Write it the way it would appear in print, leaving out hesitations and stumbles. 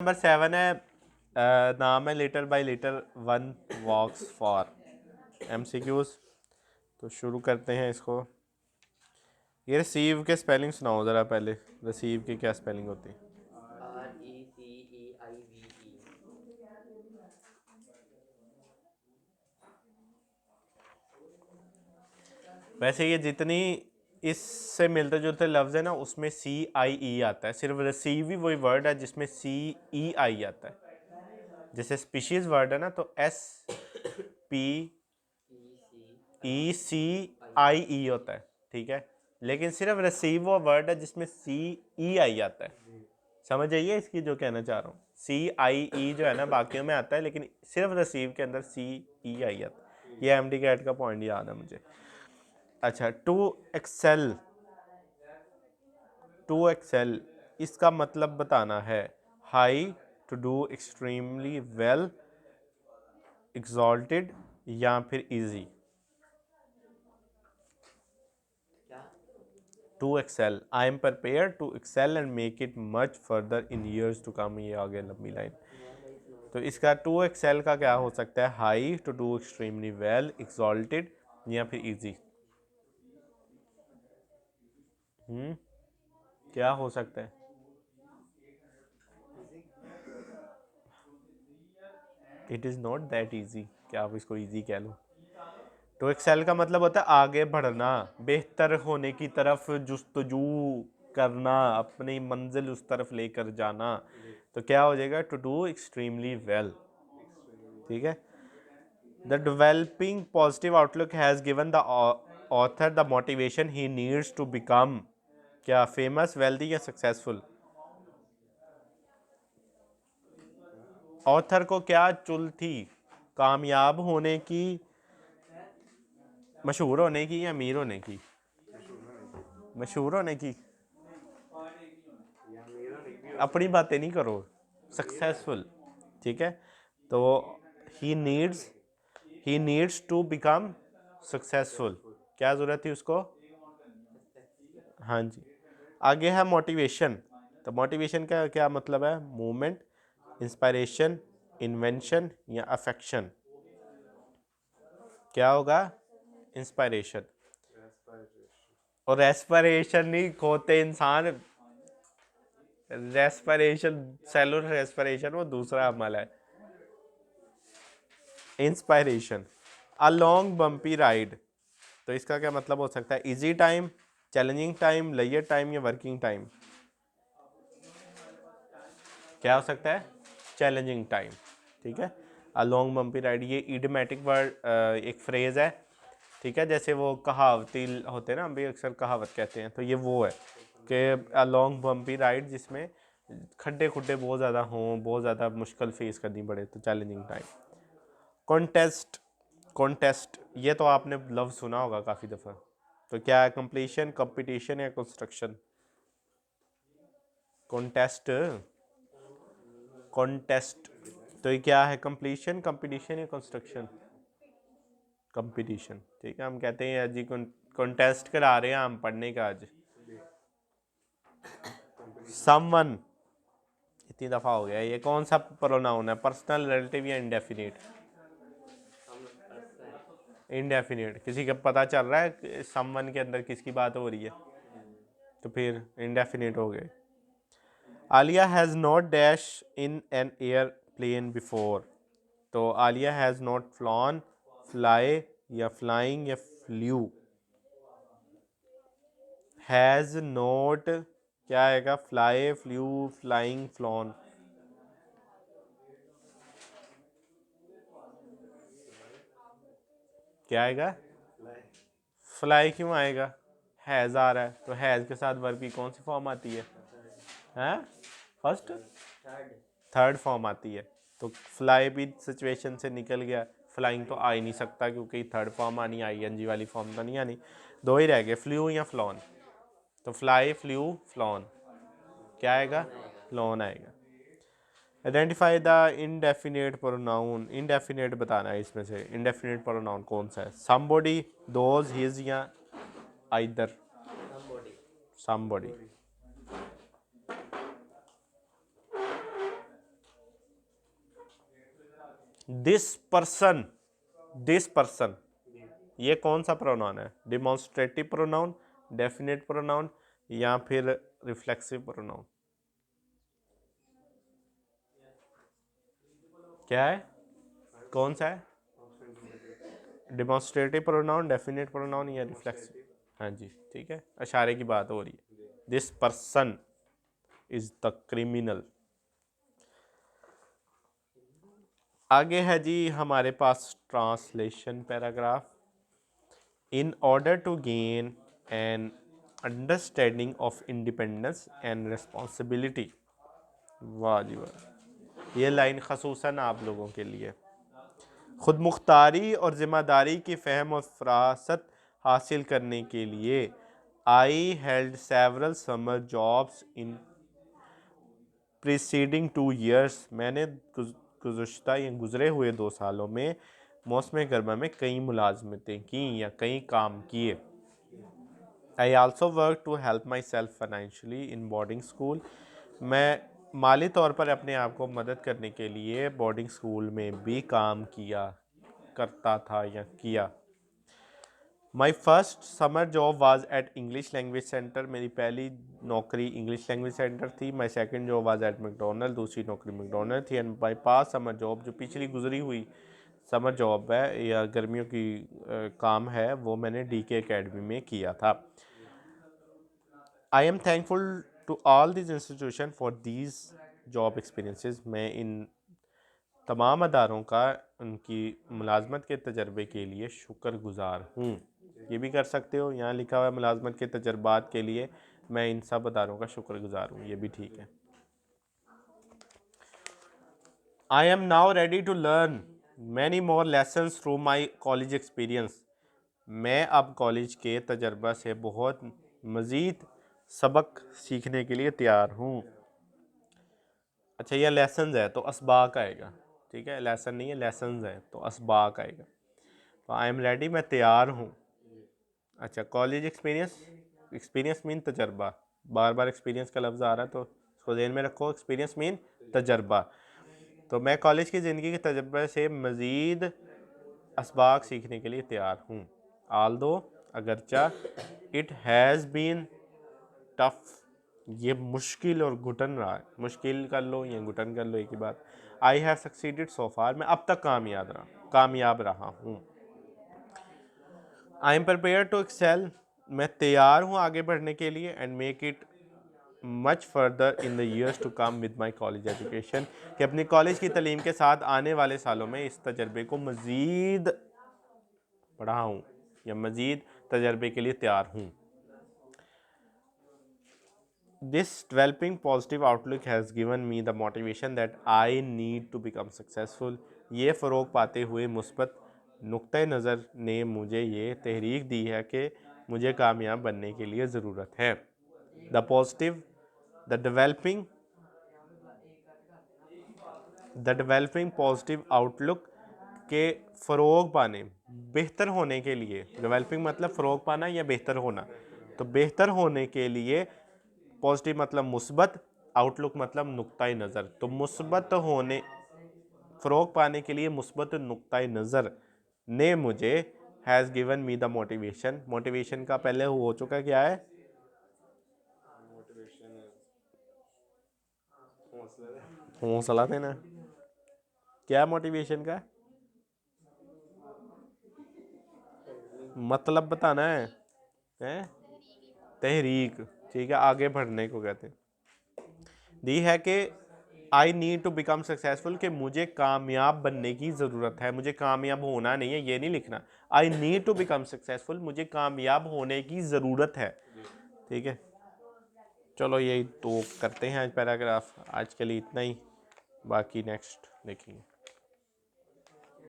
Number 7 है नाम है लिटर बाय लिटर वन वॉक्स फॉर एमसीक्यूज। तो शुरू करते हैं इसको। ये रिसीव के स्पेलिंग सुनाओ ज़रा पहले। रिसीव की क्या स्पेलिंग होती है? RECEIVE। वैसे ये जितनी इससे मिलते जुलते लफ्ज़ है ना उसमें CIE आता है। सिर्फ रिसीव ही वही वर्ड है जिसमें CEI आता है। जैसे स्पीशीज़ वर्ड है ना तो SPECIE होता है, ठीक है। लेकिन सिर्फ रिसीव वो वर्ड है जिसमें CEI आता है। समझ आइए इसकी जो कहना चाह रहा हूँ। CIE जो है ना बाकियों में आता है लेकिन सिर्फ रिसीव के अंदर CEI आता है। ये MD कैट का पॉइंट याद है मुझे। अच्छा, टू एक्सेल इसका मतलब बताना है high, to do extremely well, exalted या फिर इजी। क्या? To excel, I am prepare to excel and make it much further in years to come. ये आगे लंबी लाइन। भाई सुनाओ। तो इसका टू एक्सेल का क्या हो सकता है? High, to do extremely well, exalted या फिर इजी। क्या हो सकता है? Easy. It is not that easy. क्या आप इसको इजी कह लो? टू एक्सेल का मतलब होता है आगे बढ़ना, बेहतर होने की तरफ जुस्तजू करना, अपनी मंजिल उस तरफ लेकर जाना। तो क्या हो जाएगा? टू डू एक्सट्रीमली वेल, ठीक है। The developing positive outlook has given the author the motivation he needs to become क्या फेमस, वेल्दी या सक्सेसफुल। ऑथर को क्या चुल थी? कामयाब होने की, मशहूर होने की या अमीर होने की? मशहूर होने की। अपनी बातें नहीं करो, सक्सेसफुल, ठीक है। तो he needs to become successful. क्या ज़रूरत थी उसको? हाँ जी। आगे है मोटिवेशन। तो मोटिवेशन का क्या मतलब है? मूवमेंट, इंस्पायरेशन, इन्वेंशन या अफेक्शन। क्या होगा? इंस्पायरेशन। और रेस्पिरेशन नहीं खोते इंसान। रेस्पिरेशन, सेलुलर रेस्पिरेशन वो दूसरा अमल है। Inspiration. A long bumpy ride. तो इसका क्या मतलब हो सकता है? Easy time, challenging time, layer time या वर्किंग टाइम। क्या हो सकता है? चैलेंजिंग टाइम, ठीक है। अ लॉन्ग बम्पी राइड ये इडियोमैटिक वर्ड एक फ्रेज है, ठीक है। जैसे वो कहावती होते हैं ना, हम भी अक्सर कहावत कहते हैं, तो ये वो है कि अ लॉन्ग बम्पी राइड जिसमें खड्डे खुड्डे बहुत ज़्यादा हों, बहुत ज़्यादा मुश्किल फेस करनी पड़े, तो चैलेंजिंग टाइम। कॉन्टेस्ट, कॉन्टेस्ट ये तो आपने लफ्ज़ सुना होगा काफ़ी दफ़ा। तो क्या है? कंप्लीशन, कंपटीशन या कंस्ट्रक्शन। Contest, contest. तो ये क्या है? कंप्लीशन, कंपटीशन या कंस्ट्रक्शन। कंपटीशन, ठीक है। हम कहते हैं जी कॉन्टेस्ट करा रहे हैं हम पढ़ने का आज। समवन, इतनी दफ़ा हो गया। ये कौन सा प्रोनाउन है? पर्सनल, रिलेटिव या इंडेफिनिट? पर्सनल। इंडेफिनिट। किसी का पता चल रहा है समवन के अंदर किसकी बात हो रही है? तो फिर इंडेफिनिट हो गए। Alia has not dash in an airplane before. तो Alia has not flown, fly या फ्लाइंग या फ्लू। हैज़ नॉट क्या आएगा? Fly, flew, flying, flown. क्या आएगा? फ्लाई क्यों आएगा? हैज़ आ रहा है तो हैज़ के साथ वर्ब की कौन सी फॉर्म आती है? हैं? First, third. थर्ड फॉर्म आती है। तो फ्लाई भी सिचुएशन से निकल गया, फ्लाइंग तो आ ही नहीं सकता क्योंकि थर्ड फॉर्म आनी, ING वाली फॉर्म तो नहीं आनी। दो ही रह गए, फ्लू या फ्लॉन। तो फ्लाई, फ्लू, फ्लॉन। क्या आएगा? फ्लॉन आएगा। फ्लॉन आएगा। Identify the indefinite pronoun. Indefinite बताना है इसमें से इनडेफिनेट प्रोनाउन कौन सा है? समबॉडी, दोज, हिज या either. Somebody. Somebody. This person ये कौन सा प्रोनाउन है? डिमॉन्स्ट्रेटिव प्रोनाउन, डेफिनेट प्रोनाउन या फिर रिफ्लेक्सिव प्रोनाउन? क्या है, कौन सा है? डिमॉन्स्ट्रेटिव प्रोनाउन, डेफिनेट प्रोनाउन या रिफ्लेक्सिव? हाँ जी, ठीक है, इशारे की बात हो रही है। This person is the criminal. आगे है जी हमारे पास translation paragraph. In order to gain an understanding of independence and responsibility. वाह जी वाह, ये लाइन खसूसन आप लोगों के लिए। खुद मुख्तारी और ज़िम्मेदारी की फ़हम और फरासत हासिल करने के लिए I held several summer jobs in preceding 2 years। मैंने गुज़श्ता या गुज़रे हुए 2 सालों में मौसम गर्मा में कई मुलाजमतें की या कई काम किए। I also work to help myself financially in boarding school. मैं माली तौर पर अपने आप को मदद करने के लिए बोर्डिंग स्कूल में भी काम करता था या किया। My first summer job was at English language centre. मेरी पहली नौकरी इंग्लिश लैंग्वेज सेंटर थी। My second job was at McDonald. दूसरी नौकरी मैकडोनल्ड थी। And my pass summer job, जो पिछली गुजरी हुई समर जॉब है या गर्मियों की काम है, वो मैंने DK एकेडमी में किया था। I am thankful to all this institution for these job experiences. मैं इन तमाम अदारों का उनकी मुलाजमत के तजर्बे के लिए शुक्रगुजार हूँ। ये भी कर सकते हो, यहाँ लिखा हुआ है मुलाजमत के तजर्बात के लिए मैं इन सब अदारों का शुक्रगुजार हूँ, ये भी ठीक है। I am now ready to learn many more lessons through my college experience. मैं अब कॉलेज के तजर्बा से बहुत मज़ीद सबक सीखने के लिए तैयार हूँ। अच्छा, यह लेसन्स है तो असबाक आएगा, ठीक है, लेसन नहीं है, लेसन्स है तो असबाक आएगा। तो आई एम रेडी, मैं तैयार हूँ। अच्छा, कॉलेज एक्सपीरियंस, एक्सपीरियंस मीन तजर्बा, बार बार एक्सपीरियंस का लफ्ज़ आ रहा है तो उसको ध्यान में रखो। एक्सपीरियंस मीन तजर्बा। तो मैं कॉलेज की ज़िंदगी के तजर्बे से मज़ीद असबाक सीखने के लिए तैयार हूँ। आल्दो, अगरचा, इट हैज़ बीन टफ, ये मुश्किल और घुटन रहा है। मुश्किल कर लो या घुटन कर लो, एक ही बात। आई हैव सक्सीडेड सो फार, मैं अब तक कामयाब रहा हूँ। I am prepare to excel, मैं तैयार हूँ आगे बढ़ने के लिए। And make it much further in the years to come with my college education, कि अपनी कॉलेज की तालीम के साथ आने वाले सालों में इस तजर्बे को मज़ीद बढ़ाऊँ या मज़ीद तजर्बे के लिए तैयार हूँ। This developing positive outlook has given me the motivation that I need to become successful। ये फ़रोग पाते हुए मुस्बत नुक्ता नज़र ने मुझे ये तहरीक दी है कि मुझे कामयाब बनने के लिए ज़रूरत है। द डेवलपिंग पॉजिटिव आउटलुक के फ़रोग पाने, बेहतर होने के लिए, डेवलपिंग मतलब फ़रोग पाना या बेहतर होना, तो बेहतर होने के लिए पॉजिटिव मतलब मुस्बत, आउटलुक मतलब नुक्ता नज़र। तो मुस्बत होने, फ़रोग पाने के लिए मुस्बत नुक्ता नज़र ने मुझे has given me the motivation. Motivation का पहले हो चुका, क्या है? हौसला देना। क्या मोटिवेशन का मतलब बताना है, हैं? तहरीक, ठीक है, आगे बढ़ने को कहते हैं। दी है कि I need to become successful, कि मुझे कामयाब बनने की ज़रूरत है। मुझे कामयाब होना नहीं है, ये नहीं लिखना। I need to become successful, मुझे कामयाब होने की ज़रूरत है, ठीक है। चलो यही तो करते हैं आज पैराग्राफ। आज के लिए इतना ही, बाकी नेक्स्ट देखेंगे।